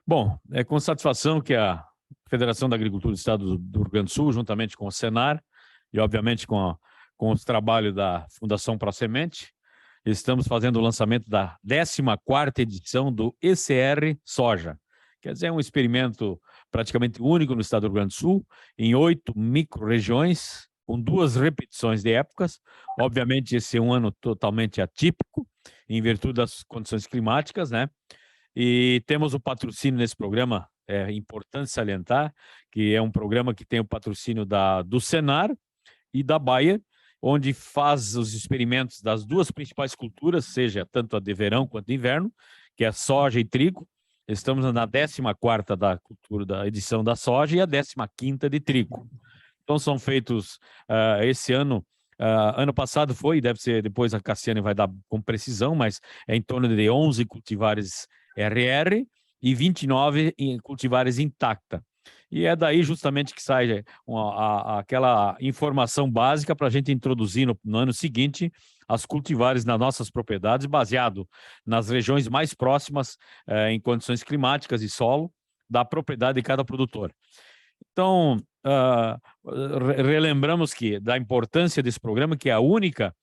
Bom, é com satisfação que a Federação da Agricultura do Estado do Rio Grande do Sul, juntamente com o Senar e, obviamente, com os trabalhos da Fundação ProSemente, estamos fazendo o lançamento da 14ª edição do ECR Soja. Quer dizer, é um experimento praticamente único no estado do Rio Grande do Sul, em 8 micro-regiões, com 2 repetições de épocas. Obviamente, esse é um ano totalmente atípico, em virtude das condições climáticas, né? E temos o patrocínio nesse programa, é importante salientar, que é um programa que tem o patrocínio do Senar e da Bayer, onde faz os experimentos das 2 principais culturas, seja tanto a de verão quanto de inverno, que é soja e trigo. Estamos na 14ª da edição da soja e a 15ª de trigo. Então são feitos esse ano. Ano passado foi, deve ser, depois a Cassiane vai dar com precisão, mas é em torno de 11 cultivares RR e 29 cultivares intacta. E é daí justamente que sai aquela informação básica para a gente introduzir no ano seguinte as cultivares nas nossas propriedades, baseado nas regiões mais próximas em condições climáticas e solo da propriedade de cada produtor. Então, relembramos da importância desse programa, que é a única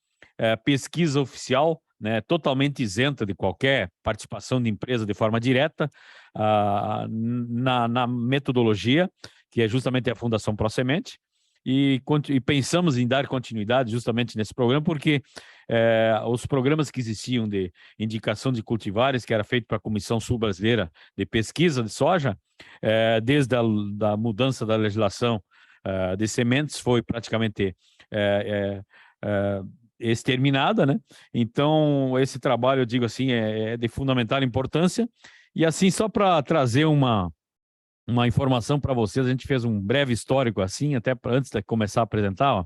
pesquisa oficial, né, totalmente isenta de qualquer participação de empresa de forma direta, na metodologia, que é justamente a Fundação ProSemente, e pensamos em dar continuidade justamente nesse programa, porque os programas que existiam de indicação de cultivares, que era feito para a Comissão Sul Brasileira de Pesquisa de Soja, desde a mudança da legislação de sementes, foi praticamente exterminada, né? Então, esse trabalho, eu digo assim, é de fundamental importância. E assim, só para trazer uma informação para vocês, a gente fez um breve histórico assim, até antes de começar a apresentar, ó.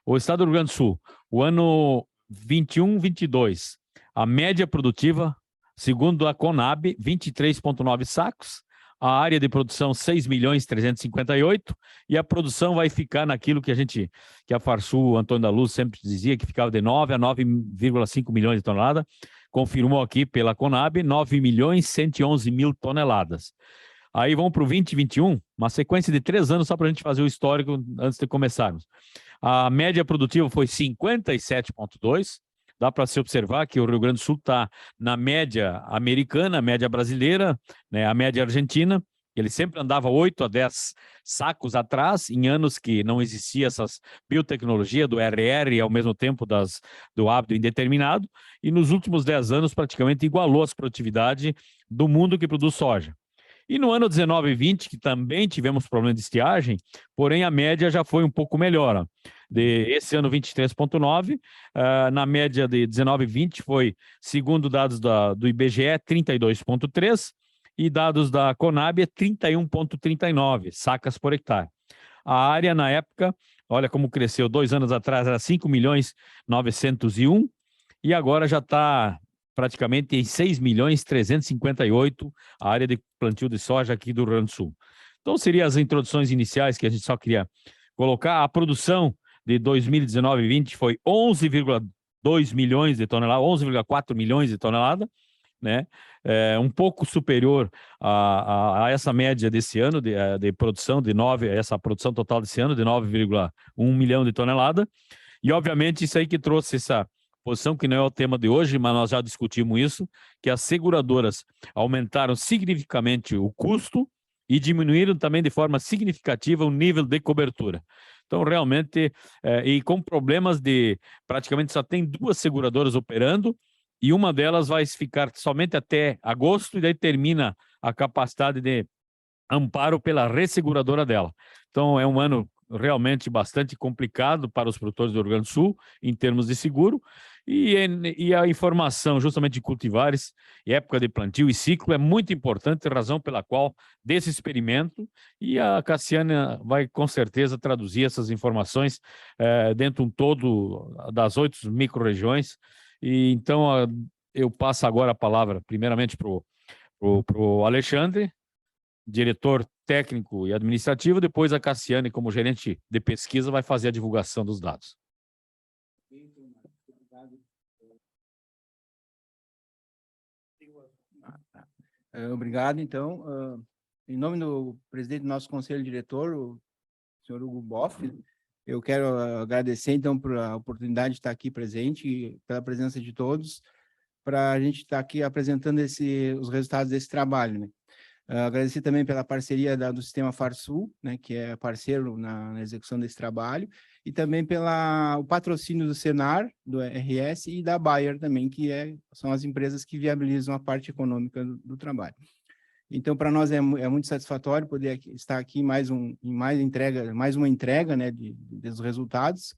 O estado do Rio Grande do Sul, o ano 21-22, a média produtiva, segundo a Conab, 23,9 sacos, a área de produção 6.358.000, e a produção vai ficar naquilo que a Farsul, Antônio da Luz, sempre dizia, que ficava de 9 a 9,5 milhões de toneladas, confirmou aqui pela Conab, 9.111.000 toneladas. Aí vamos para o 2021, uma sequência de 3 anos só para a gente fazer o histórico antes de começarmos. A média produtiva foi 57,2. Dá para se observar que o Rio Grande do Sul está na média americana, a média brasileira, né, a média argentina. Ele sempre andava 8 a 10 sacos atrás, em anos que não existia essas biotecnologia do RR e ao mesmo tempo do hábito indeterminado. E nos últimos 10 anos praticamente igualou as produtividades do mundo que produz soja. E no ano 19 e 20, que também tivemos problema de estiagem, porém a média já foi um pouco melhor. Ó. Esse ano 23,9, na média de 19 e 20 foi, segundo dados do IBGE, 32,3 e dados da Conab, 31,39 sacas por hectare. A área na época, olha como cresceu, 2 anos atrás era 5.901.000 e agora já está praticamente em 6.358.000 a área de plantio de soja aqui do Rio Grande do Sul. Então, seriam as introduções iniciais que a gente só queria colocar. A produção de 2019 e 20 foi 11,2 milhões de toneladas, 11,4 milhões de toneladas, né? Um pouco superior a essa média desse ano de produção, essa produção total desse ano de 9,1 milhão de toneladas. E, obviamente, isso aí que trouxe essa posição, que não é o tema de hoje, mas nós já discutimos isso, que as seguradoras aumentaram significativamente o custo e diminuíram também de forma significativa o nível de cobertura. Então, realmente, e com problemas praticamente só tem 2 seguradoras operando, e uma delas vai ficar somente até agosto, e daí termina a capacidade de amparo pela resseguradora dela. Então, é um ano realmente bastante complicado para os produtores do Rio Grande do Sul, em termos de seguro, e a informação justamente de cultivares, época de plantio e ciclo é muito importante, razão pela qual desse experimento, e a Cassiana vai com certeza traduzir essas informações dentro de um todo das 8 micro-regiões. E então eu passo agora a palavra primeiramente para o Alexandre, diretor técnico e administrativo, depois a Cassiane, como gerente de pesquisa, vai fazer a divulgação dos dados. Obrigado, então. Em nome do presidente do nosso conselho diretor, o senhor Hugo Boff, eu quero agradecer, então, por a oportunidade de estar aqui presente e pela presença de todos, para a gente estar aqui apresentando os resultados desse trabalho, né? Agradecer também pela parceria do Sistema Farsul, né, que é parceiro na execução desse trabalho, e também pelo patrocínio do Senar, do RS e da Bayer também, que são as empresas que viabilizam a parte econômica do trabalho. Então, para nós é muito satisfatório poder estar aqui em mais uma entrega, né, dos resultados,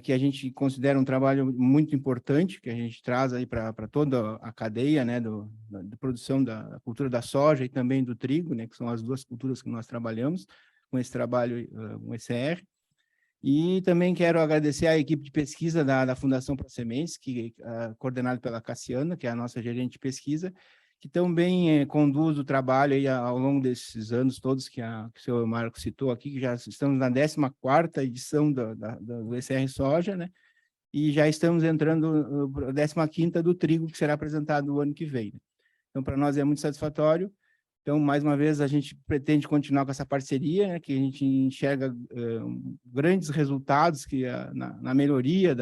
que a gente considera um trabalho muito importante, que a gente traz aí para toda a cadeia, né, da produção da cultura da soja e também do trigo, né, que são as duas culturas que nós trabalhamos com esse trabalho, com esse ECR. E também quero agradecer à equipe de pesquisa da Fundação Pro Sementes, que coordenada pela Cassiana, que é a nossa gerente de pesquisa, que também conduz o trabalho aí ao longo desses anos todos que o senhor Marco citou aqui, que já estamos na 14ª edição do ECR Soja, né? E já estamos entrando na 15ª do trigo, que será apresentado no ano que vem. Então, para nós é muito satisfatório. Então, mais uma vez, a gente pretende continuar com essa parceria, né, que a gente enxerga grandes resultados na melhoria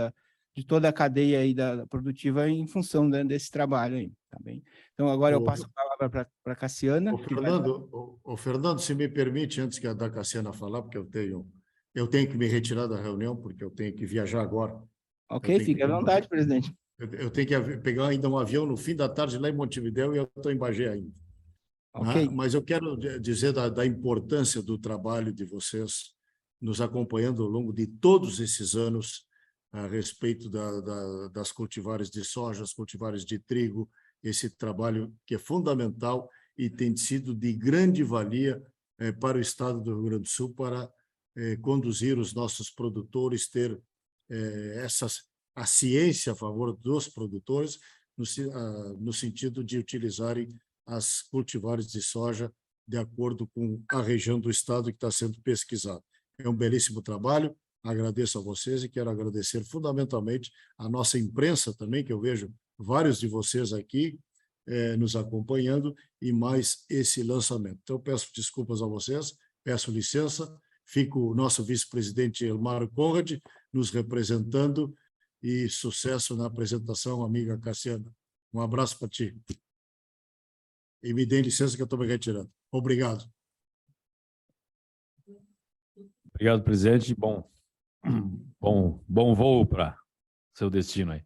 de toda a cadeia aí da produtiva em função desse trabalho aí, tá bem? Então, agora eu passo a palavra para a Cassiana. Fernando, se me permite, antes que a da Cassiana falar, porque eu tenho que me retirar da reunião, porque eu tenho que viajar agora. Ok, fique à vontade, presidente. Eu tenho que pegar ainda um avião no fim da tarde lá em Montevidéu e eu estou em Bagé ainda. Okay. Mas eu quero dizer da importância do trabalho de vocês nos acompanhando ao longo de todos esses anos a respeito das cultivares de soja, as cultivares de trigo, esse trabalho que é fundamental e tem sido de grande valia para o estado do Rio Grande do Sul, para conduzir os nossos produtores, ter a ciência a favor dos produtores, no sentido de utilizarem as cultivares de soja de acordo com a região do estado que está sendo pesquisado. É um belíssimo trabalho, agradeço a vocês e quero agradecer fundamentalmente a nossa imprensa também, que eu vejo vários de vocês aqui nos acompanhando, e mais esse lançamento. Então, peço desculpas a vocês, peço licença, fica o nosso vice-presidente Elmar Conrad nos representando, e sucesso na apresentação, amiga Cassiana. Um abraço para ti. E me dê licença que eu estou me retirando. Obrigado. Obrigado, presidente. Bom voo para seu destino aí.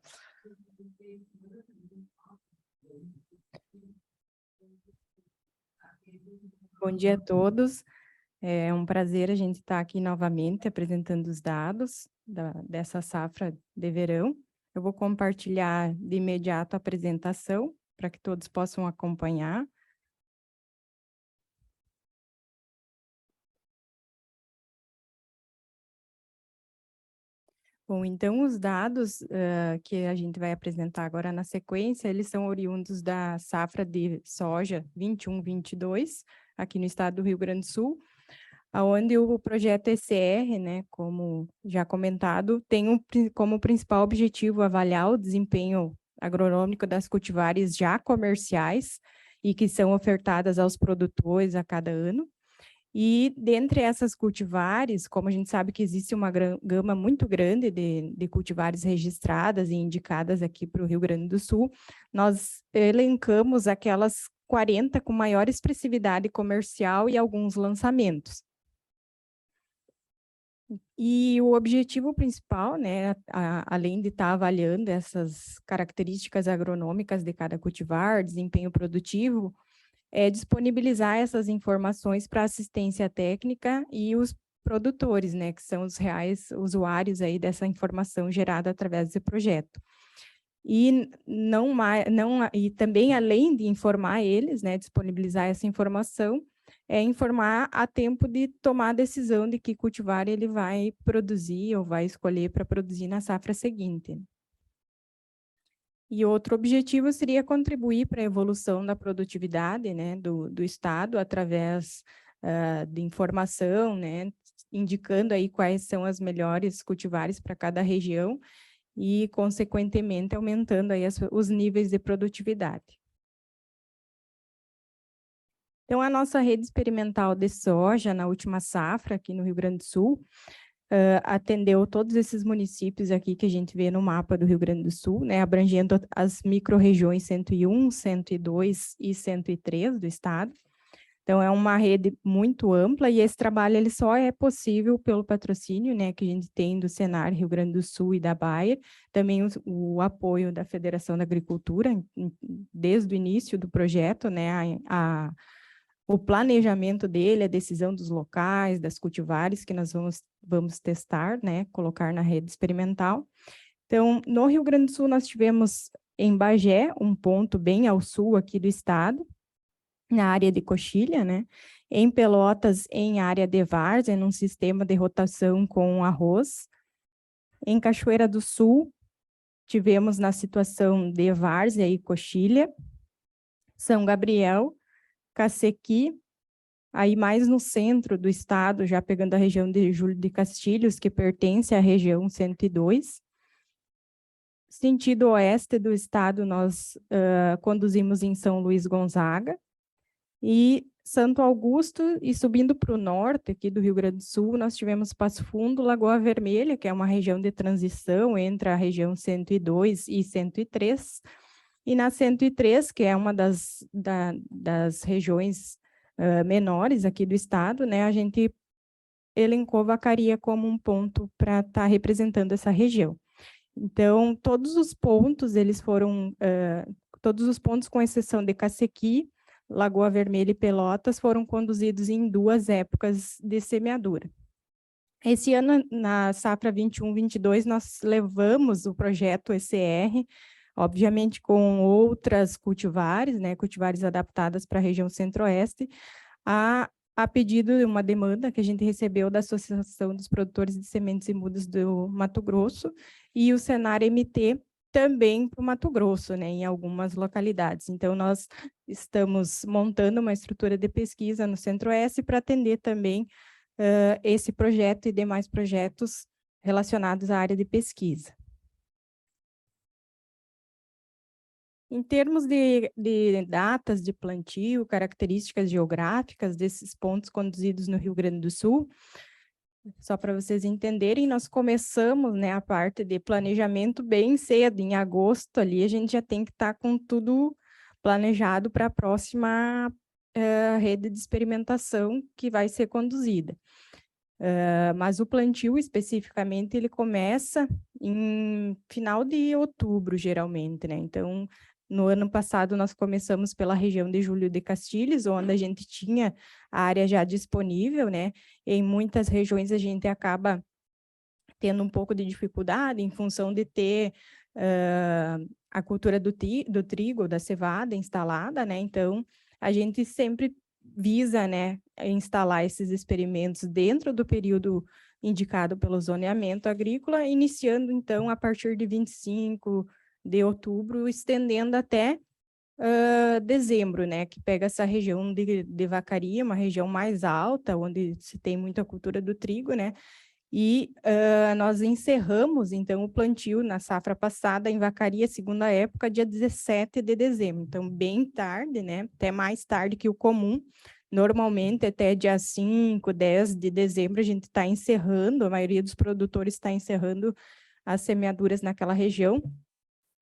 Bom dia a todos. É um prazer a gente estar aqui novamente apresentando os dados dessa safra de verão. Eu vou compartilhar de imediato a apresentação para que todos possam acompanhar. Bom, então os dados que a gente vai apresentar agora na sequência, eles são oriundos da safra de soja 21-22, aqui no estado do Rio Grande do Sul, onde o projeto ECR, né, como já comentado, tem como principal objetivo avaliar o desempenho agronômico das cultivares já comerciais e que são ofertadas aos produtores a cada ano. E dentre essas cultivares, como a gente sabe que existe uma gama muito grande de cultivares registradas e indicadas aqui para o Rio Grande do Sul, nós elencamos aquelas 40 com maior expressividade comercial e alguns lançamentos. E o objetivo principal, né, além de estar avaliando essas características agronômicas de cada cultivar, desempenho produtivo, é disponibilizar essas informações para assistência técnica e os produtores, né, que são os reais usuários aí dessa informação gerada através desse projeto. E, e também, além de informar eles, né, disponibilizar essa informação, informar a tempo de tomar a decisão de que cultivar ele vai produzir ou vai escolher para produzir na safra seguinte. E outro objetivo seria contribuir para a evolução da produtividade, né, do Estado, através de informação, né, indicando aí quais são as melhores cultivares para cada região e, consequentemente, aumentando aí os níveis de produtividade. Então, a nossa rede experimental de soja, na última safra, aqui no Rio Grande do Sul, atendeu todos esses municípios aqui que a gente vê no mapa do Rio Grande do Sul, né, abrangendo as micro-regiões 101, 102 e 103 do estado. Então, é uma rede muito ampla e esse trabalho ele só é possível pelo patrocínio, né, que a gente tem do Senar Rio Grande do Sul e da Bayer, também o apoio da Federação da Agricultura, desde o início do projeto, né, o planejamento dele, a decisão dos locais, das cultivares que nós vamos testar, né, colocar na rede experimental. Então, no Rio Grande do Sul, nós tivemos em Bagé, um ponto bem ao sul aqui do estado, na área de coxilha, né? Em Pelotas, em área de várzea, num sistema de rotação com arroz. Em Cachoeira do Sul, tivemos na situação de várzea e coxilha. São Gabriel, Cacequi, aí mais no centro do estado, já pegando a região de Júlio de Castilhos, que pertence à região 102. Sentido oeste do estado, nós conduzimos em São Luís Gonzaga. E Santo Augusto, e subindo para o norte, aqui do Rio Grande do Sul, nós tivemos Passo Fundo, Lagoa Vermelha, que é uma região de transição entre a região 102 e 103. E na 103, que é uma das regiões menores aqui do estado, né, a gente elencou Vacaria como um ponto para estar representando essa região. Então, todos os pontos, eles foram, todos os pontos, com exceção de Cacequi, Lagoa Vermelha e Pelotas, foram conduzidos em 2 épocas de semeadura. Esse ano, na safra 21-22, nós levamos o projeto ECR, obviamente com outras cultivares, né, cultivares adaptadas para a região centro-oeste, a pedido de uma demanda que a gente recebeu da Associação dos Produtores de Sementes e Mudas do Mato Grosso e o Senar MT também para o Mato Grosso, né, em algumas localidades. Então, nós estamos montando uma estrutura de pesquisa no Centro-Oeste para atender também esse projeto e demais projetos relacionados à área de pesquisa. Em termos de datas de plantio, características geográficas desses pontos conduzidos no Rio Grande do Sul, só para vocês entenderem, nós começamos, né, a parte de planejamento bem cedo, em agosto ali a gente já tem que estar com tudo planejado para a próxima rede de experimentação que vai ser conduzida. Mas o plantio especificamente ele começa em final de outubro, geralmente, né? Então, no ano passado, nós começamos pela região de Júlio de Castilhos, onde a gente tinha a área já disponível, né? Em muitas regiões, a gente acaba tendo um pouco de dificuldade em função de ter a cultura do trigo, da cevada instalada, né? Então, a gente sempre visa, né, instalar esses experimentos dentro do período indicado pelo zoneamento agrícola, iniciando, então, a partir de 25 de outubro, estendendo até dezembro, né, que pega essa região de Vacaria, uma região mais alta, onde se tem muita cultura do trigo, né, e nós encerramos, então, o plantio na safra passada em Vacaria, segunda época, dia 17 de dezembro, então, bem tarde, né, até mais tarde que o comum. Normalmente, até dia 5, 10 de dezembro, a gente está encerrando, a maioria dos produtores está encerrando as semeaduras naquela região.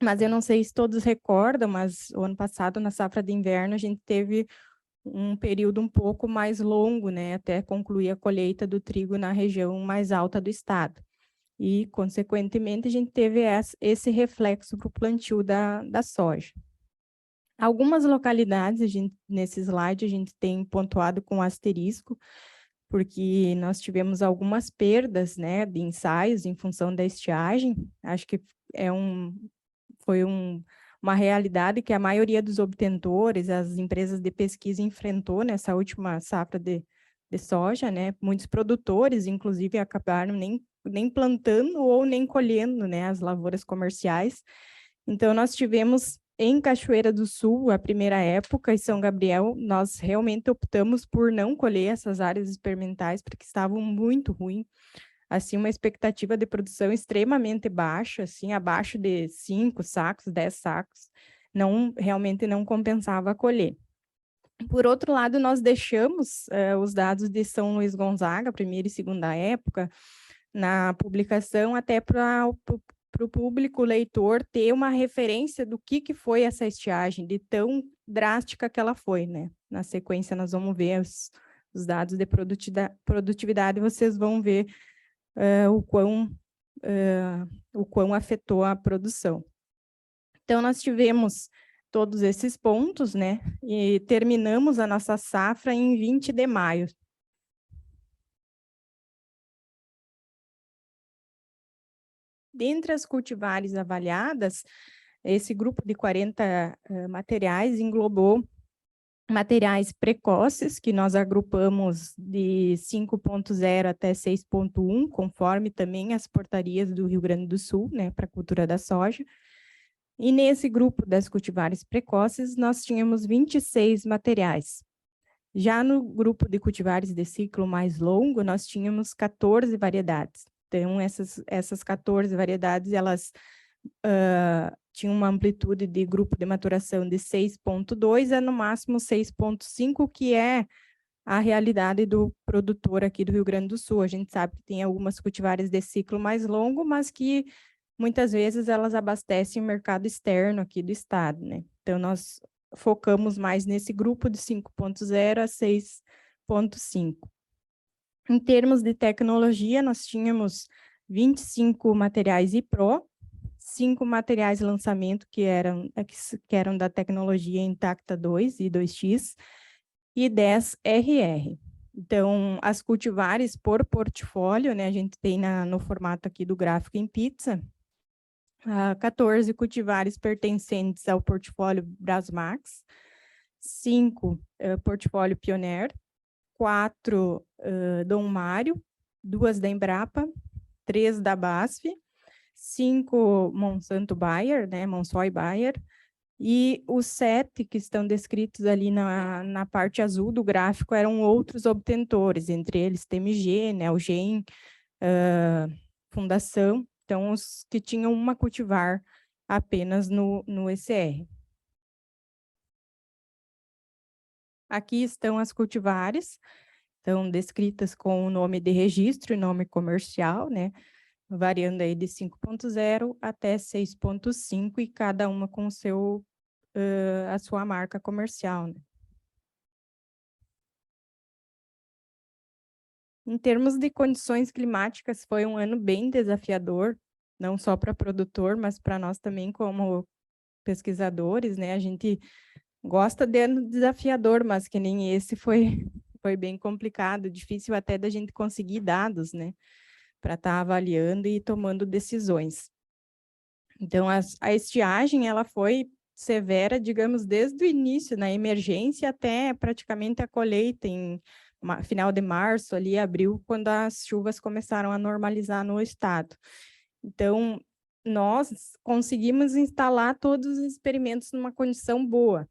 Mas eu não sei se todos recordam, mas o ano passado, na safra de inverno, a gente teve um período um pouco mais longo, né, até concluir a colheita do trigo na região mais alta do estado. E, consequentemente, a gente teve esse reflexo para o plantio da soja. Algumas localidades, nesse slide, a gente tem pontuado com asterisco, porque nós tivemos algumas perdas, né, de ensaios em função da estiagem. Acho que foi uma realidade que a maioria dos obtentores, as empresas de pesquisa enfrentou nessa última safra de soja, né? Muitos produtores, inclusive, acabaram nem plantando ou nem colhendo, né, as lavouras comerciais. Então, nós tivemos em Cachoeira do Sul, a primeira época, e São Gabriel, nós realmente optamos por não colher essas áreas experimentais, porque estavam muito ruins. Assim, uma expectativa de produção extremamente baixa, assim, abaixo de 5 sacos, 10 sacos, realmente não compensava colher. Por outro lado, nós deixamos os dados de São Luís Gonzaga, primeira e segunda época, na publicação, até para o público leitor ter uma referência do que foi essa estiagem, de tão drástica que ela foi, né? Na sequência, nós vamos ver os dados de produtividade, vocês vão ver o quão afetou a produção. Então, nós tivemos todos esses pontos, né? E terminamos a nossa safra em 20 de maio. Dentre as cultivares avaliadas, esse grupo de 40 materiais englobou materiais precoces, que nós agrupamos de 5.0 até 6.1, conforme também as portarias do Rio Grande do Sul, né, para a cultura da soja. E nesse grupo das cultivares precoces, nós tínhamos 26 materiais. Já no grupo de cultivares de ciclo mais longo, nós tínhamos 14 variedades. Então, essas 14 variedades, elas tinham uma amplitude de grupo de maturação de 6.2 a no máximo 6.5, que é a realidade do produtor aqui do Rio Grande do Sul. A gente sabe que tem algumas cultivares de ciclo mais longo, mas que muitas vezes elas abastecem o mercado externo aqui do estado, né? Então, nós focamos mais nesse grupo de 5.0 a 6.5. Em termos de tecnologia, nós tínhamos 25 materiais IPRO, 5 materiais lançamento que eram da tecnologia Intacta 2 e 2X, e 10 RR. Então, as cultivares por portfólio, né, a gente tem no formato aqui do gráfico em pizza, 14 cultivares pertencentes ao portfólio Brasmax, 5 portfólio Pioneer, 4 Dom Mário, 2 da Embrapa, 3 da BASF, 5 Monsanto Bayer, né, Monsoy Bayer, e os 7 que estão descritos ali na parte azul do gráfico eram outros obtentores, entre eles TMG, Neogen, Fundação, então os que tinham uma cultivar apenas no ECR. Aqui estão as cultivares, estão descritas com o nome de registro e nome comercial, né? Variando aí de 5.0 até 6.5 e cada uma com a sua marca comercial, né? Em termos de condições climáticas, foi um ano bem desafiador, não só para produtor, mas para nós também como pesquisadores, né? A gente gosta de ano desafiador, mas que nem esse foi bem complicado, difícil até da gente conseguir dados, né? Para estar avaliando e tomando decisões. Então, a estiagem, ela foi severa, digamos, desde o início, na emergência, até praticamente a colheita, em final de março, ali, abril, quando as chuvas começaram a normalizar no estado. Então, nós conseguimos instalar todos os experimentos numa condição boa.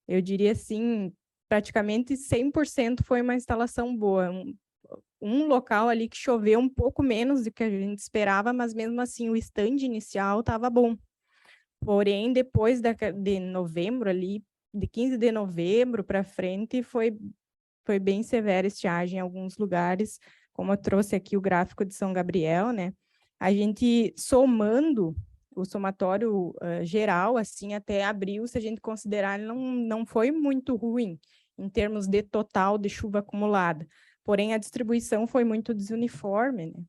Eu diria assim, praticamente 100% foi uma instalação boa. Um local ali que choveu um pouco menos do que a gente esperava, mas mesmo assim o stand inicial estava bom. Porém, depois de novembro ali, de 15 de novembro para frente, foi bem severa a estiagem em alguns lugares, como eu trouxe aqui o gráfico de São Gabriel, né? A gente somando o somatório geral, assim, até abril, se a gente considerar, não foi muito ruim em termos de total de chuva acumulada. Porém, a distribuição foi muito desuniforme, né?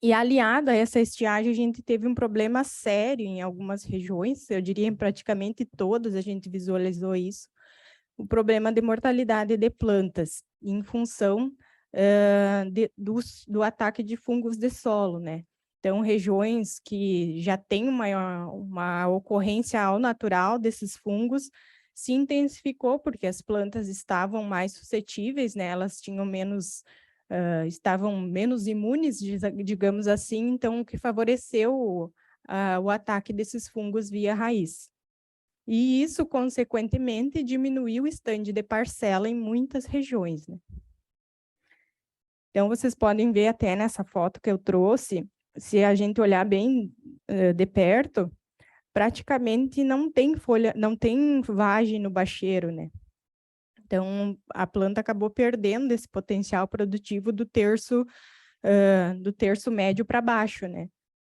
E aliado a essa estiagem, a gente teve um problema sério em algumas regiões, eu diria em praticamente todas, a gente visualizou isso, o problema de mortalidade de plantas, em função do ataque de fungos de solo, né? Então, regiões que já têm uma ocorrência ao natural desses fungos, se intensificou, porque as plantas estavam mais suscetíveis, né? Elas tinham estavam menos imunes, digamos assim, então o que favoreceu o ataque desses fungos via raiz. E isso, consequentemente, diminuiu o estande de parcela em muitas regiões, né? Então, vocês podem ver até nessa foto que eu trouxe, se a gente olhar bem de perto, praticamente não tem folha, não tem vagem no bacheiro, né? Então, a planta acabou perdendo esse potencial produtivo do terço médio para baixo, né?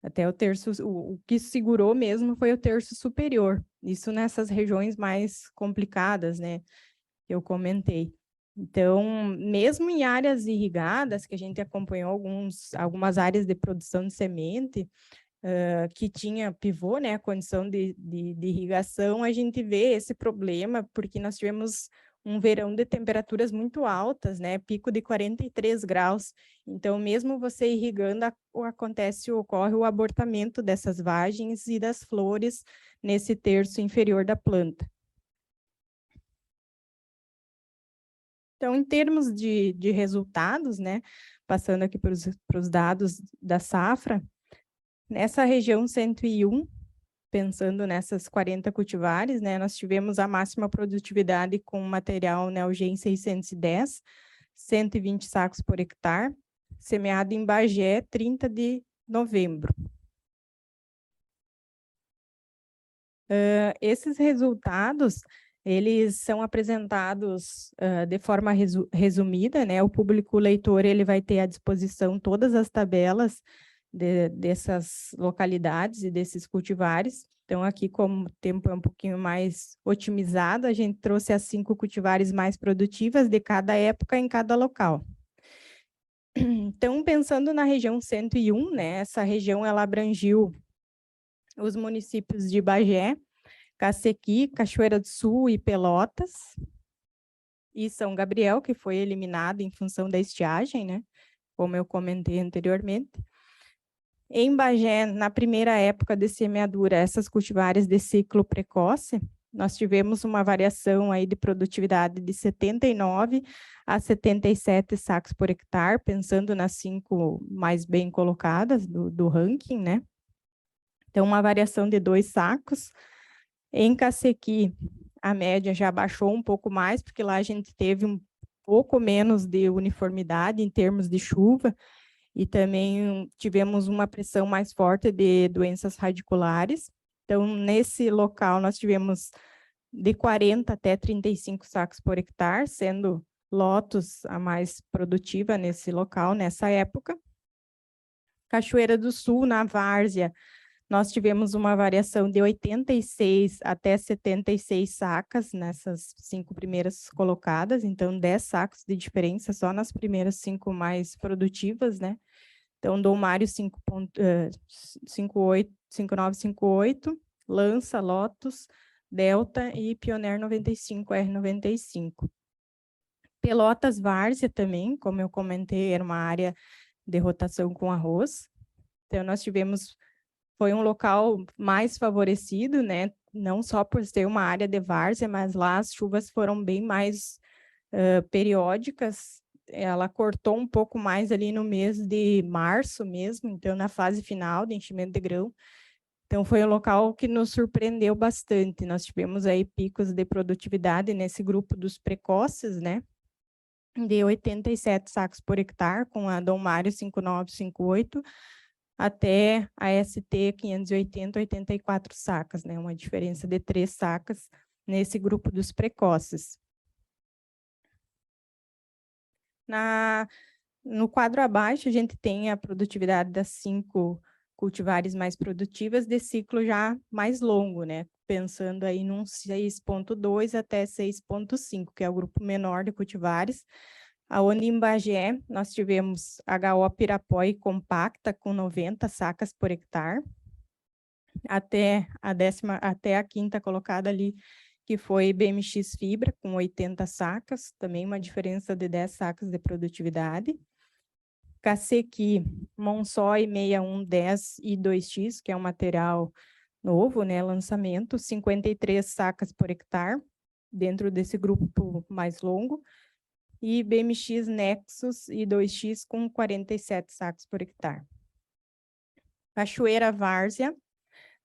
Até o terço, o que segurou mesmo foi o terço superior. Isso nessas regiões mais complicadas, né? Que eu comentei. Então, mesmo em áreas irrigadas, que a gente acompanhou algumas áreas de produção de semente, que tinha pivô, né, a condição de irrigação, a gente vê esse problema, porque nós tivemos um verão de temperaturas muito altas, né, pico de 43 graus. Então, mesmo você irrigando, ocorre o abortamento dessas vagens e das flores nesse terço inferior da planta. Então, em termos de resultados, né, passando aqui para os dados da safra, nessa região 101, pensando nessas 40 cultivares, né, nós tivemos a máxima produtividade com material Neogen 610, 120 sacos por hectare, semeado em Bagé, 30 de novembro. Esses resultados, eles são apresentados de forma resumida, né? O público leitor ele vai ter à disposição todas as tabelas dessas localidades e desses cultivares. Então, aqui, como o tempo é um pouquinho mais otimizado, a gente trouxe as 5 cultivares mais produtivas de cada época em cada local. Então, pensando na região 101, né? Essa região ela abrangiu os municípios de Bagé, Cacequi, Cachoeira do Sul e Pelotas, e São Gabriel, que foi eliminado em função da estiagem, né? Como eu comentei anteriormente. Em Bagé, na primeira época de semeadura, essas cultivares de ciclo precoce, nós tivemos uma variação aí de produtividade de 79 a 77 sacos por hectare, pensando nas 5 mais bem colocadas do ranking, né? Então, uma variação de 2 sacos. Em Cacequi, a média já baixou um pouco mais, porque lá a gente teve um pouco menos de uniformidade em termos de chuva, e também tivemos uma pressão mais forte de doenças radiculares. Então, nesse local, nós tivemos de 40 até 35 sacos por hectare, sendo Lotus a mais produtiva nesse local, nessa época. Cachoeira do Sul, na várzea, nós tivemos uma variação de 86 até 76 sacas nessas 5 primeiras colocadas, então 10 sacos de diferença só nas primeiras 5 mais produtivas, né? Então, Dom Mário 5958, Lança, Lotus, Delta e Pioneer 95, R95. Pelotas Várzea também, como eu comentei, era uma área de rotação com arroz. Então, nós tivemos, foi um local mais favorecido, né? Não só por ser uma área de várzea, mas lá as chuvas foram bem mais periódicas. Ela cortou um pouco mais ali no mês de março mesmo, então na fase final de enchimento de grão. Então foi um local que nos surpreendeu bastante. Nós tivemos aí picos de produtividade nesse grupo dos precoces, né? De 87 sacos por hectare, com a Dom Mário 5958, até a ST 580, 84 sacas, né? Uma diferença de 3 sacas nesse grupo dos precoces. No quadro abaixo, a gente tem a produtividade das 5 cultivares mais produtivas de ciclo já mais longo, né? Pensando aí num 6.2 até 6.5, que é o grupo menor de cultivares, aonde em Bagé nós tivemos HO Pirapói compacta com 90 sacas por hectare, até a 5ª colocada ali, que foi BMX Fibra, com 80 sacas, também uma diferença de 10 sacas de produtividade. Cacequi, Monsói 6110 e 2X, que é um material novo, né, lançamento, 53 sacas por hectare, dentro desse grupo mais longo, e BMX Nexus e 2X com 47 sacos por hectare. Cachoeira Várzea,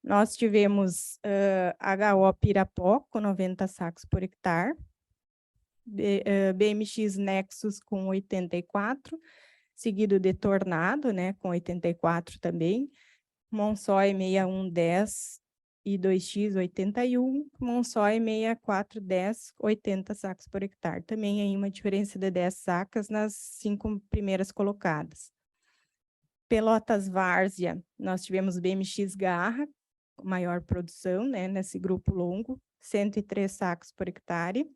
nós tivemos HO Pirapó com 90 sacos por hectare, BMX Nexus com 84, seguido de Tornado, né, com 84 também, Monsói 6110 e 2X 81, Monsói 6410, 80 sacos por hectare. Também aí uma diferença de 10 sacas nas 5 primeiras colocadas. Pelotas Várzea, nós tivemos BMX Garra, maior produção, né, nesse grupo longo, 103 sacos por hectare.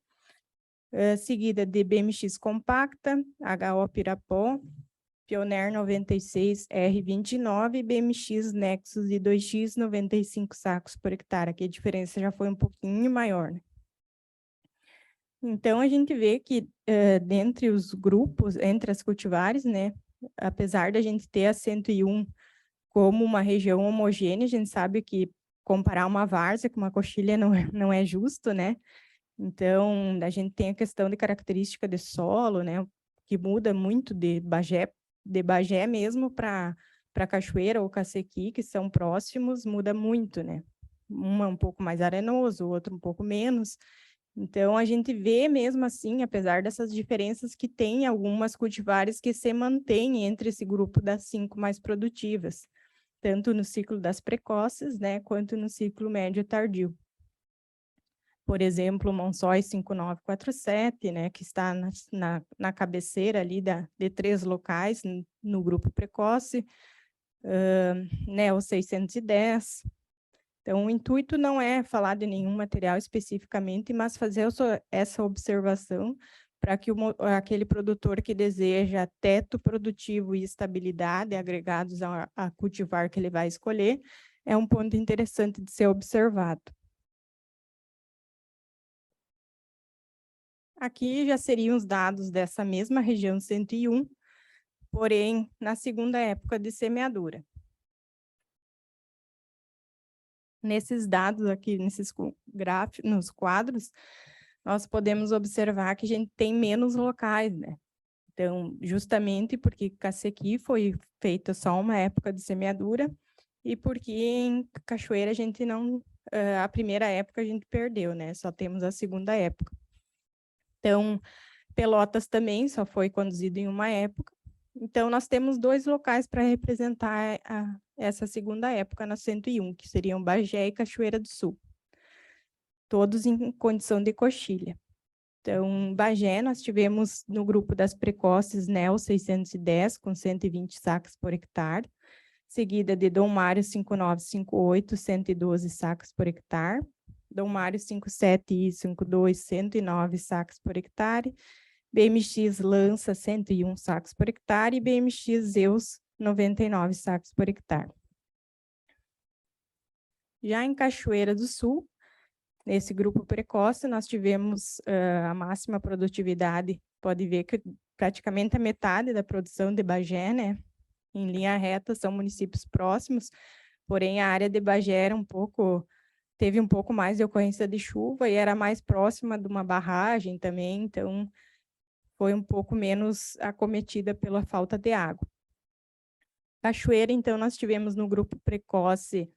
Seguida de BMX Compacta, HO Pirapó, Pioneer 96, R29, BMX Nexus e 2X, 95 sacos por hectare. Aqui a diferença já foi um pouquinho maior, né? Então, a gente vê que dentre os grupos, entre as cultivares, né, apesar da gente ter a 101 como uma região homogênea, a gente sabe que comparar uma várzea com uma coxilha não é justo, né? Então, a gente tem a questão de característica de solo, né, que muda muito de Bagé mesmo para Cachoeira ou Cacequi, que são próximos, muda muito, né? Uma um pouco mais arenoso, o outro um pouco menos. Então, a gente vê mesmo assim, apesar dessas diferenças, que tem algumas cultivares que se mantêm entre esse grupo das 5 mais produtivas, tanto no ciclo das precoces, né, quanto no ciclo médio tardio. Por exemplo, o Monsói 5947, né, que está na cabeceira ali de 3 locais no grupo precoce, né, o 610. Então, o intuito não é falar de nenhum material especificamente, mas fazer essa observação para que aquele produtor que deseja teto produtivo e estabilidade agregados a cultivar que ele vai escolher, é um ponto interessante de ser observado. Aqui já seriam os dados dessa mesma região 101, porém, na segunda época de semeadura. Nesses dados aqui, nesses gráficos, nos quadros, nós podemos observar que a gente tem menos locais, né? Então, justamente porque Cacequi foi feita só uma época de semeadura e porque em Cachoeira a gente não... a primeira época a gente perdeu, né? Só temos a segunda época. Então, Pelotas também só foi conduzido em uma época. Então, nós temos 2 locais para representar essa segunda época na 101, que seriam Bagé e Cachoeira do Sul. Todos em condição de coxilha. Então, Bagé, nós tivemos no grupo das precoces NEL 610, com 120 sacas por hectare, seguida de Dom Mário 5958, 112 sacas por hectare, Dom Mário 57 e 52, 109 sacas por hectare, BMX Lança 101 sacos por hectare e BMX Zeus 99 sacos por hectare. Já em Cachoeira do Sul, nesse grupo precoce, nós tivemos a máxima produtividade, pode ver que praticamente a metade da produção de Bagé, né? Em linha reta, são municípios próximos, porém a área de Bagé era teve um pouco mais de ocorrência de chuva e era mais próxima de uma barragem também, então foi um pouco menos acometida pela falta de água. Cachoeira, então, nós tivemos no grupo precoce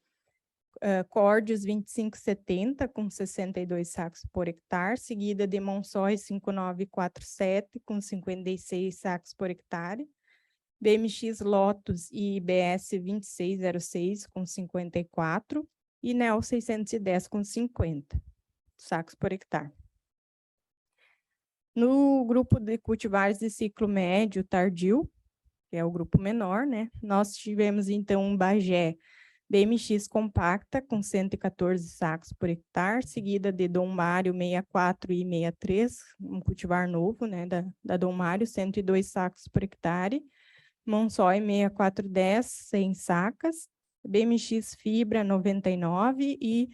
Córdios 2570, com 62 sacos por hectare, seguida de Monsóis 5947, com 56 sacos por hectare, BMX Lotus e IBS 2606, com 54, e NEL 610, com 50 sacos por hectare. No grupo de cultivares de ciclo médio tardio, que é o grupo menor, né? Nós tivemos, então, um Bagé BMX compacta, com 114 sacos por hectare, seguida de Dom Mário 64 e 63, um cultivar novo, né? Da Dom Mário, 102 sacos por hectare, Monsói 6410, 100 sacas, BMX Fibra 99 e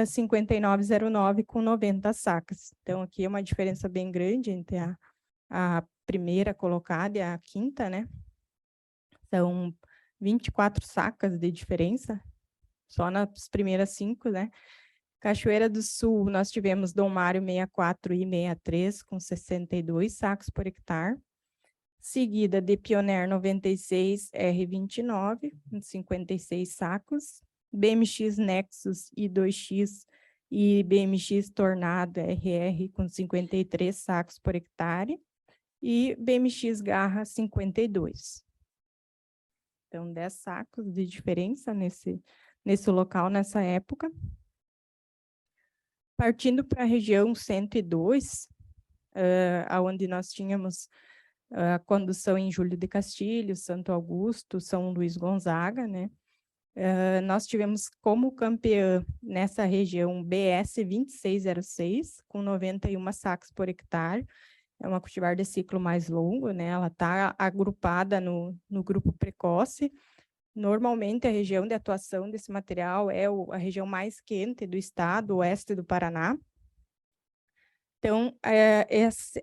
5909 com 90 sacas. Então, aqui é uma diferença bem grande entre a primeira colocada e a quinta, né? São 24 sacas de diferença, só nas primeiras 5, né? Cachoeira do Sul, nós tivemos Dom Mário 64 e 63, com 62 sacos por hectare, seguida de Pioneer 96 R29, com 56 sacos, BMX Nexus e 2X e BMX Tornado RR com 53 sacos por hectare e BMX Garra 52. Então, 10 sacos de diferença nesse local nessa época. Partindo para a região 102, onde nós tínhamos a condução em Júlio de Castilhos, Santo Augusto, São Luís Gonzaga, né? Nós tivemos como campeã nessa região BS 2606, com 91 sacas por hectare. É uma cultivar de ciclo mais longo, né? Ela está agrupada no grupo precoce. Normalmente, a região de atuação desse material é a região mais quente do estado, o oeste do Paraná. Então,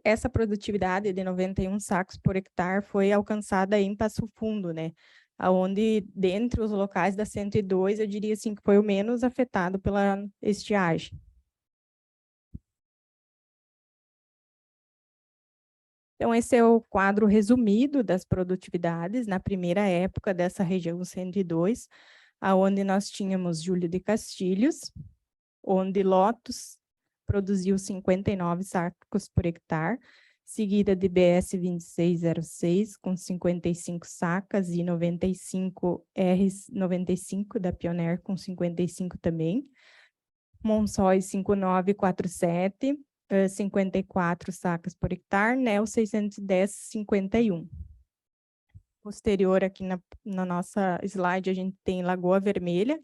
essa produtividade de 91 sacos por hectare foi alcançada em Passo Fundo, né? Onde, dentre os locais da 102, eu diria assim, que foi o menos afetado pela estiagem. Então, esse é o quadro resumido das produtividades na primeira época dessa região 102, onde nós tínhamos Júlio de Castilhos, onde Lotus produziu 59 sacos por hectare, seguida de BS 2606, com 55 sacas, e 95 R95 da Pioneer, com 55 também. Monsóis 5947, 54 sacas por hectare, NEL 610, 51. Posterior, aqui na nossa slide, a gente tem Lagoa Vermelha,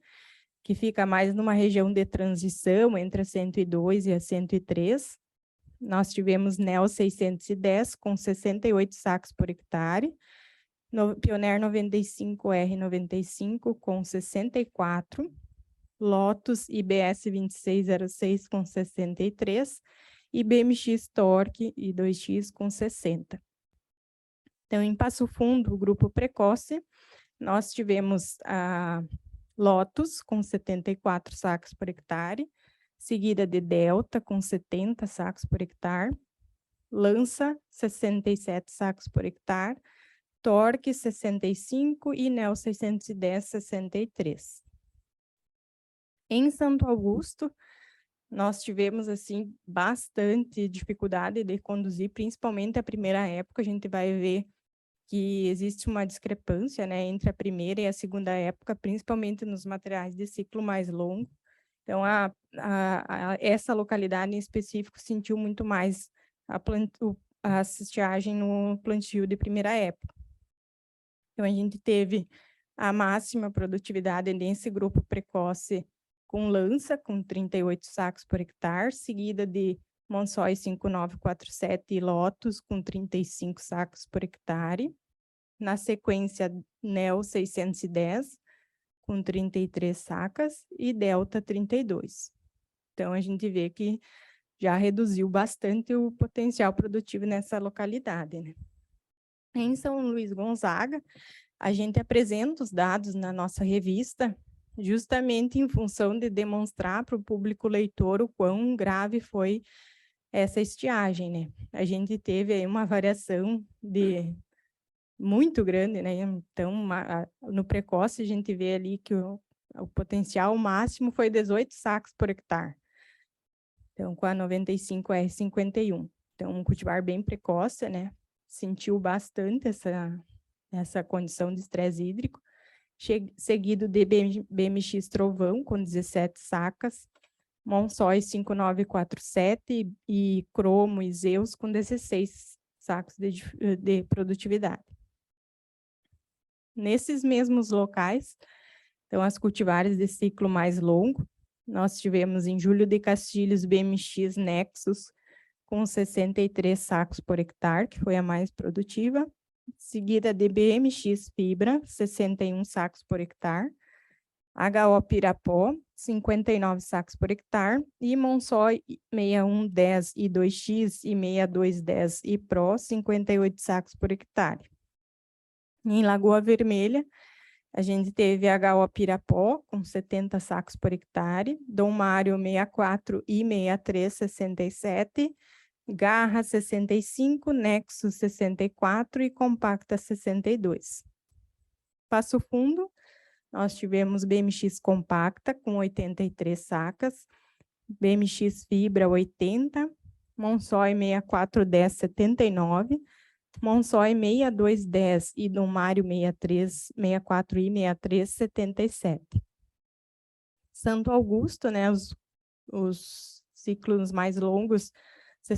que fica mais numa região de transição entre a 102 e a 103. Nós tivemos NEL 610, com 68 sacos por hectare, Pioneer 95 R95, com 64, Lotus IBS 2606, com 63, e BMX Torque e 2X, com 60. Então, em Passo Fundo, o grupo precoce, nós tivemos a Lotus, com 74 sacos por hectare, seguida de Delta, com 70 sacos por hectare, Lança, 67 sacos por hectare, Torque, 65 e NEL 610, 63. Em Santo Augusto, nós tivemos, assim, bastante dificuldade de conduzir, principalmente a primeira época. A gente vai ver que existe uma discrepância, né, entre a primeira e a segunda época, principalmente nos materiais de ciclo mais longo. Então, essa localidade em específico sentiu muito mais a estiagem no plantio de primeira época. Então, a gente teve a máxima produtividade nesse grupo precoce com Lança, com 38 sacos por hectare, seguida de Monsóis 5947 e Lotus, com 35 sacos por hectare. Na sequência, NEL 610, com 33 sacas, e Delta 32. Então, a gente vê que já reduziu bastante o potencial produtivo nessa localidade, né? Em São Luís Gonzaga, a gente apresenta os dados na nossa revista, justamente em função de demonstrar para o público leitor o quão grave foi essa estiagem, né? A gente teve aí uma variação muito grande, né? Então, no precoce, a gente vê ali que o potencial máximo foi 18 sacos por hectare. Então, com a 95 R51. Então, um cultivar bem precoce, né? Sentiu bastante essa condição de estresse hídrico. Seguido de BMX Trovão, com 17 sacas, Monsóis 5947 e Cromo e Zeus, com 16 sacos de produtividade. Nesses mesmos locais, então, as cultivares de ciclo mais longo, nós tivemos em Júlio de Castilhos BMX Nexus, com 63 sacos por hectare, que foi a mais produtiva, seguida de BMX Fibra, 61 sacos por hectare, HO Pirapó, 59 sacos por hectare, e Monsói 6110 e 2X e 6210 e Pro, 58 sacos por hectare. Em Lagoa Vermelha, a gente teve HO Pirapó, com 70 sacos por hectare, Dom Mário 64 e 63, 67, Garra 65, Nexus 64 e Compacta 62. Passo Fundo, nós tivemos BMX Compacta com 83 sacas, BMX Fibra 80, Monsói 6410, 79, Monsói 6210 e Dom Mário 64 e 63, 77. Santo Augusto, né, os ciclos mais longos se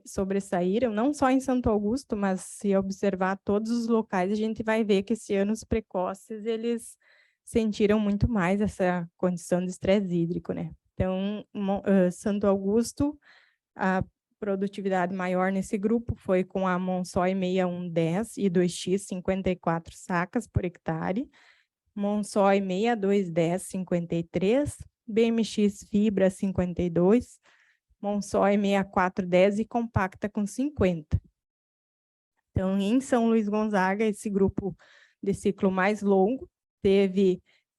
sobressaíram, não só em Santo Augusto, mas se observar todos os locais, a gente vai ver que esse ano os precoces, eles sentiram muito mais essa condição de estresse hídrico, né? Então, Santo Augusto, a produtividade maior nesse grupo foi com a Monsói 6110 e 2X 54 sacas por hectare, Monsói 6210 53, BMX Fibra 52, Monsói 6410 e compacta com 50. Então, em São Luís Gonzaga, esse grupo de ciclo mais longo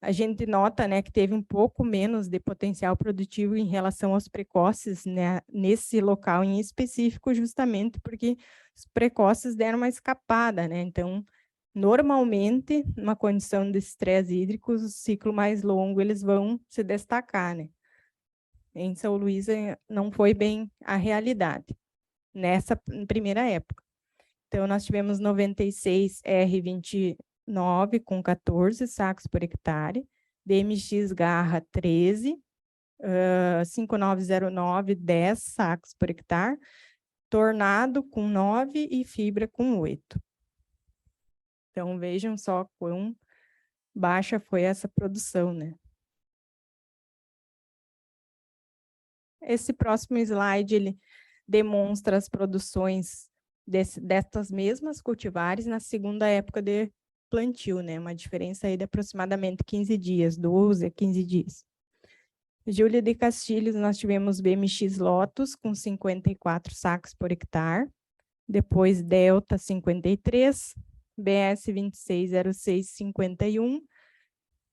a gente nota, né, que teve um pouco menos de potencial produtivo em relação aos precoces, né, nesse local em específico, justamente porque os precoces deram uma escapada, né? Então, normalmente, numa condição de estresse hídrico, o ciclo mais longo, eles vão se destacar, né? Em São Luís não foi bem a realidade, nessa primeira época. Então, nós tivemos 96 R29 com 14 sacos por hectare, BMX Garra 13, 5909, 10 sacos por hectare, Tornado com 9 e Fibra com 8. Então, vejam só quão baixa foi essa produção, né? Esse próximo slide, ele demonstra as produções destas mesmas cultivares na segunda época de plantio, né? Uma diferença aí de aproximadamente 15 dias, 12 a 15 dias. Júlia de Castilhos, nós tivemos BMX Lotus com 54 sacos por hectare, depois Delta 53, BS 2606 51,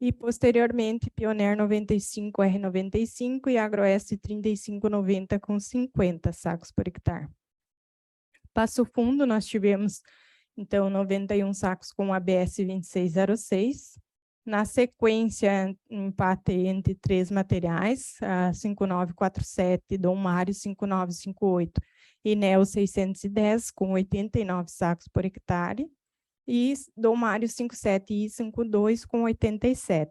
e posteriormente Pioneer 95 R95 e Agroeste 3590 com 50 sacos por hectare. Passo Fundo, nós tivemos, então, 91 sacos com ABS 2606. Na sequência, empate entre 3 materiais, a 5947, Dom Mário 5958 e Neo 610, com 89 sacos por hectare. E Dom Mário 57 e 52, com 87.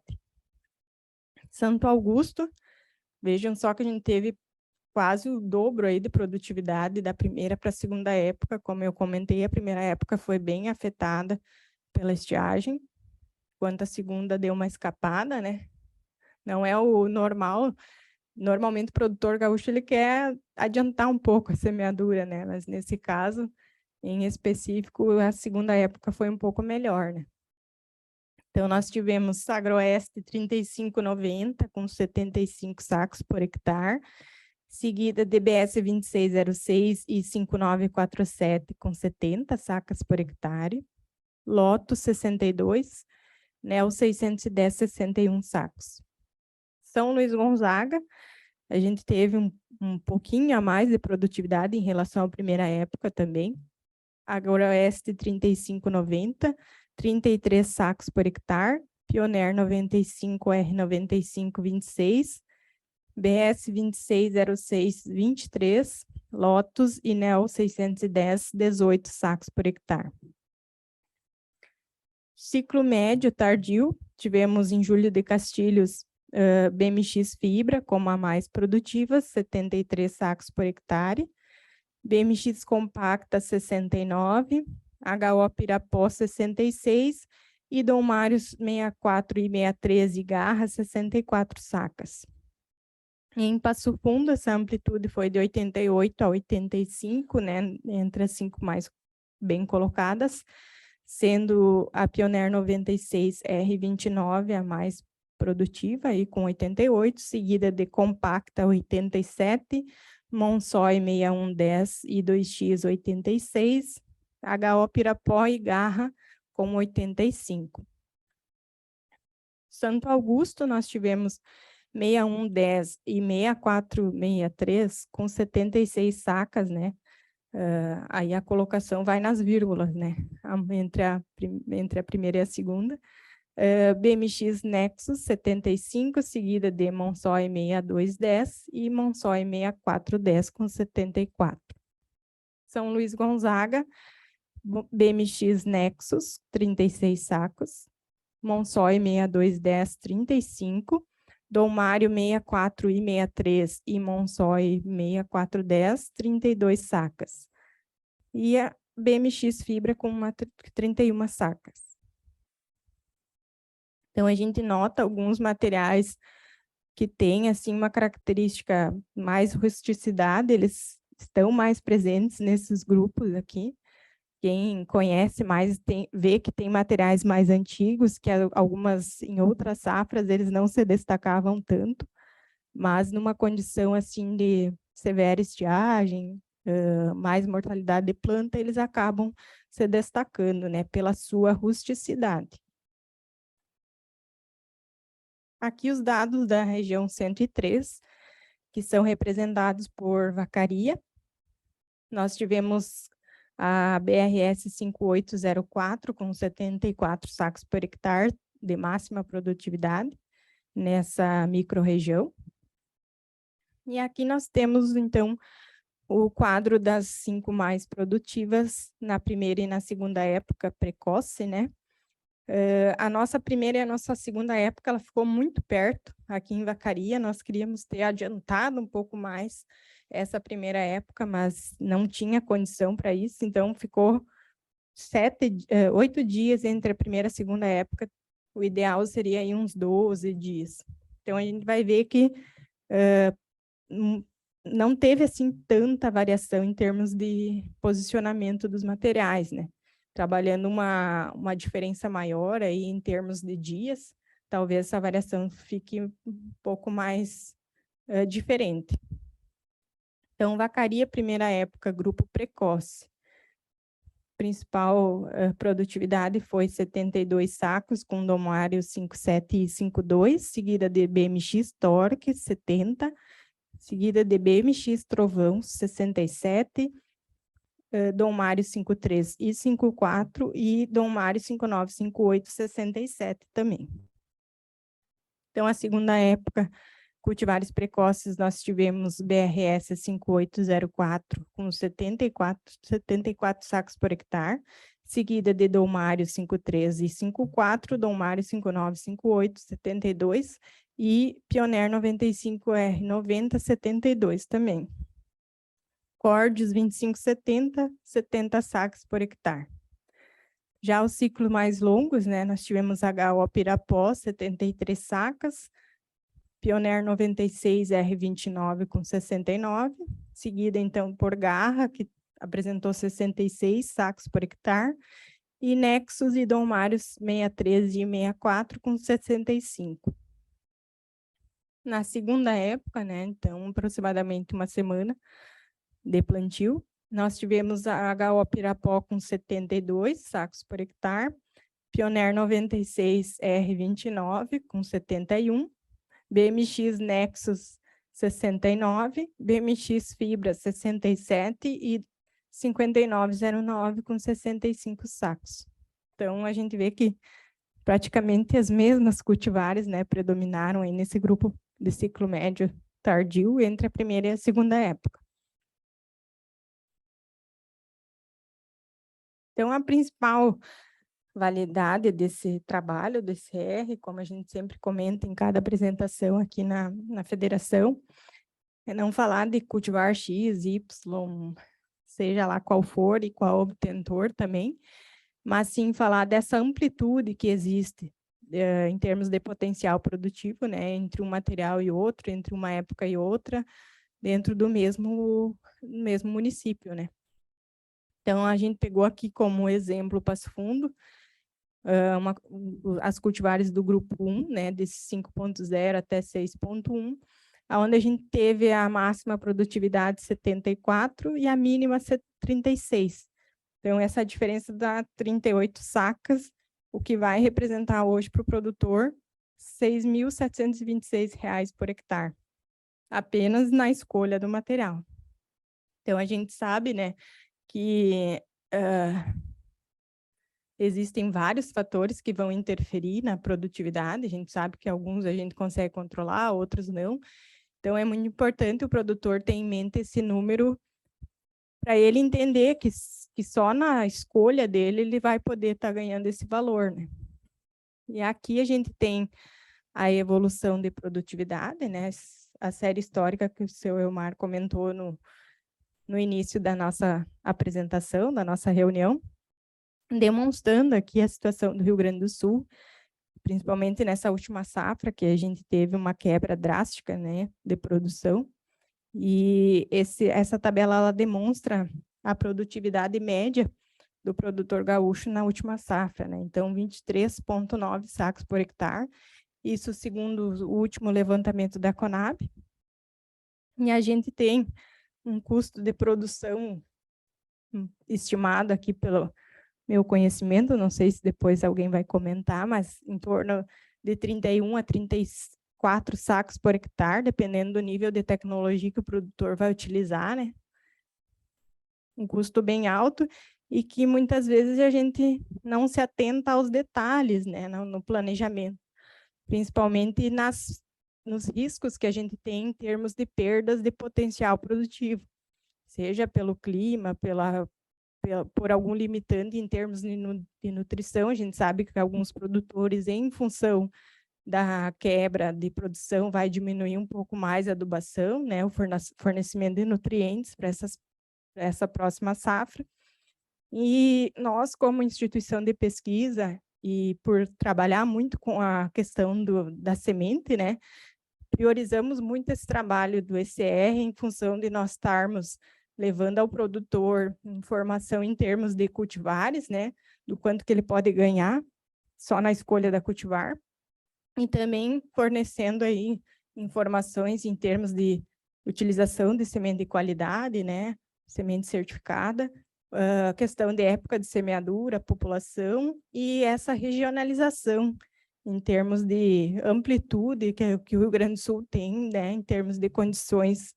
Santo Augusto, vejam só que a gente teve quase o dobro aí de produtividade da primeira para a segunda época. Como eu comentei, a primeira época foi bem afetada pela estiagem, enquanto a segunda deu uma escapada, né? Não é o normal. Normalmente o produtor gaúcho ele quer adiantar um pouco a semeadura, né? Mas nesse caso, em específico, a segunda época foi um pouco melhor, né? Então, nós tivemos Agroeste 3590 com 75 sacos por hectare, seguida DBS 2606 e 5947 com 70 sacas por hectare, Lotus 62, Neo 610, 61 sacos. São Luís Gonzaga, a gente teve um pouquinho a mais de produtividade em relação à primeira época também. Agroeste 3590, 33 sacos por hectare, Pioneer 95 R95 26, BS 2606 23, Lotus e Neo 610 18 sacos por hectare. Ciclo médio tardio, tivemos em Júlio de Castilhos BMX Fibra como a mais produtiva, 73 sacos por hectare, BMX Compacta 69, HO Pirapó 66 e Dom Mário 64 e 613 Garra 64 sacas. Em Passo Fundo, essa amplitude foi de 88 a 85, né, entre as 5 mais bem colocadas, sendo a Pioneer 96 R29 a mais produtiva, aí com 88, seguida de Compacta 87, Monsói 6110 e 2X 86, HO Pirapó e Garra com 85. Santo Augusto, nós tivemos 6110 e 6463 com 76 sacas, né? Aí a colocação vai nas vírgulas, né? Entre a primeira e a segunda. BMX Nexus 75, seguida de Monsói 6210 e Monsói 6410 com 74. São Luís Gonzaga, BMX Nexus 36 sacos, Monsói 6210 35, Dom Mário 64 e 63 e Monsói 6410, 32 sacas. E a BMX Fibra com 31 sacas. Então, a gente nota alguns materiais que têm assim, uma característica mais rusticidade, eles estão mais presentes nesses grupos aqui. Quem conhece mais vê que tem materiais mais antigos, que algumas em outras safras eles não se destacavam tanto, mas numa condição assim de severa estiagem, mais mortalidade de planta, eles acabam se destacando, né, pela sua rusticidade. Aqui os dados da região 103, que são representados por vacaria. Nós tivemos a BRS 5804 com 74 sacos por hectare de máxima produtividade nessa microrregião. E aqui nós temos, então, o quadro das 5 mais produtivas na primeira e na segunda época precoce, né? A nossa primeira e a nossa segunda época, ela ficou muito perto, aqui em Vacaria, nós queríamos ter adiantado um pouco mais essa primeira época, mas não tinha condição para isso, então ficou 8 dias entre a primeira e a segunda época, o ideal seria aí uns 12 dias. Então, a gente vai ver que não teve, assim, tanta variação em termos de posicionamento dos materiais, né? Trabalhando uma diferença maior aí em termos de dias, talvez essa variação fique um pouco mais diferente. Então, vacaria, primeira época, grupo precoce. Principal produtividade foi 72 sacos, com domário 57 e 52, seguida de BMX Torque, 70, seguida de BMX Trovão, 67, Dom Mário 53 e 54 e Dom Mário 59, 58, 67 também. Então, a segunda época, cultivares precoces, nós tivemos BRS 5804 com 74 sacos por hectare, seguida de Dom Mário 53 e 54, Dom Mário 59, 58, 72 e Pioneer 95R 90, 72 também. Cordes 2570, 70 sacos por hectare. Já os ciclos mais longos, né, nós tivemos HO Pirapó, 73 sacas, Pioneer 96 R29 com 69, seguida então por Garra, que apresentou 66 sacos por hectare, e Nexus e Dom Mário 63 e 64 com 65. Na segunda época, né, então aproximadamente uma semana de plantio, nós tivemos a HO Pirapó com 72 sacos por hectare, Pioneer 96 R29 com 71, BMX Nexus 69, BMX Fibra 67 e 5909 com 65 sacos. Então, a gente vê que praticamente as mesmas cultivares, né, predominaram aí nesse grupo de ciclo médio tardio entre a primeira e a segunda época. Então, a principal validade desse trabalho, desse R, como a gente sempre comenta em cada apresentação aqui na federação, é não falar de cultivar X, Y, seja lá qual for e qual obtentor também, mas sim falar dessa amplitude que existe em termos de potencial produtivo, né, entre um material e outro, entre uma época e outra, dentro do mesmo município, né. Então, a gente pegou aqui como exemplo Passo Fundo, as cultivares do grupo 1, né, desse 5.0 até 6.1, onde a gente teve a máxima produtividade 74 e a mínima 36. Então, essa diferença dá 38 sacas, o que vai representar hoje para o produtor R$ 6.726 por hectare, apenas na escolha do material. Então, a gente sabe, né, que existem vários fatores que vão interferir na produtividade, a gente sabe que alguns a gente consegue controlar, outros não. Então, é muito importante o produtor ter em mente esse número para ele entender que só na escolha dele ele vai poder estar ganhando esse valor, né? E aqui a gente tem a evolução de produtividade, né? A série histórica que o seu Elmar comentou no início da nossa apresentação, da nossa reunião, demonstrando aqui a situação do Rio Grande do Sul, principalmente nessa última safra, que a gente teve uma quebra drástica, né, de produção. E essa tabela ela demonstra a produtividade média do produtor gaúcho na última safra, né? Então, 23,9 sacos por hectare, isso segundo o último levantamento da Conab. E a gente tem um custo de produção estimado aqui pelo meu conhecimento, não sei se depois alguém vai comentar, mas em torno de 31 a 34 sacos por hectare, dependendo do nível de tecnologia que o produtor vai utilizar, né? Um custo bem alto e que muitas vezes a gente não se atenta aos detalhes, né, no planejamento, principalmente nos riscos que a gente tem em termos de perdas de potencial produtivo, seja pelo clima, por algum limitante em termos de nutrição. A gente sabe que alguns produtores, em função da quebra de produção, vai diminuir um pouco mais a adubação, né, o fornecimento de nutrientes para essa próxima safra. E nós, como instituição de pesquisa, e por trabalhar muito com a questão da semente, né, priorizamos muito esse trabalho do ECR em função de nós estarmos levando ao produtor informação em termos de cultivares, né, do quanto que ele pode ganhar só na escolha da cultivar, e também fornecendo aí informações em termos de utilização de semente de qualidade, né, semente certificada, questão de época de semeadura, população e essa regionalização em termos de amplitude que o Rio Grande do Sul tem, né, em termos de condições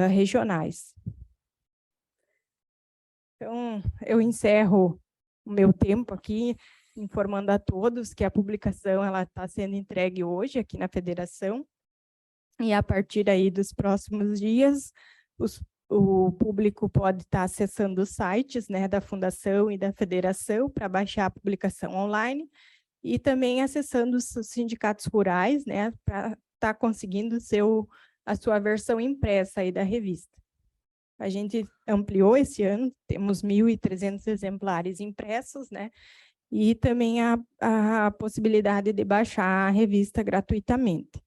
regionais. Então, eu encerro o meu tempo aqui, informando a todos que a publicação está sendo entregue hoje aqui na Federação, e a partir aí dos próximos dias, o público pode estar acessando os sites, né, da Fundação e da Federação para baixar a publicação online, e também acessando os sindicatos rurais, né, para estar conseguindo a sua versão impressa aí da revista. A gente ampliou esse ano, temos 1.300 exemplares impressos, né, e também a possibilidade de baixar a revista gratuitamente.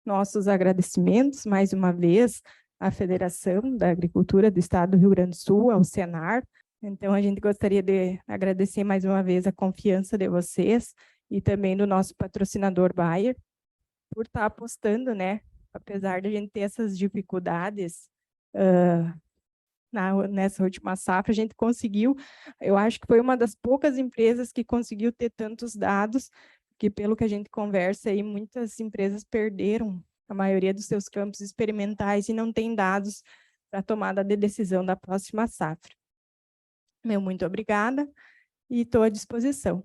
Nossos agradecimentos, mais uma vez, à Federação da Agricultura do Estado do Rio Grande do Sul, ao Senar. Então, a gente gostaria de agradecer mais uma vez a confiança de vocês e também do nosso patrocinador Bayer, por estar apostando, né? Apesar de a gente ter essas dificuldades nessa última safra, a gente conseguiu, eu acho que foi uma das poucas empresas que conseguiu ter tantos dados, que pelo que a gente conversa aí, muitas empresas perderam a maioria dos seus campos experimentais e não tem dados para a tomada de decisão da próxima safra. Muito obrigada e estou à disposição.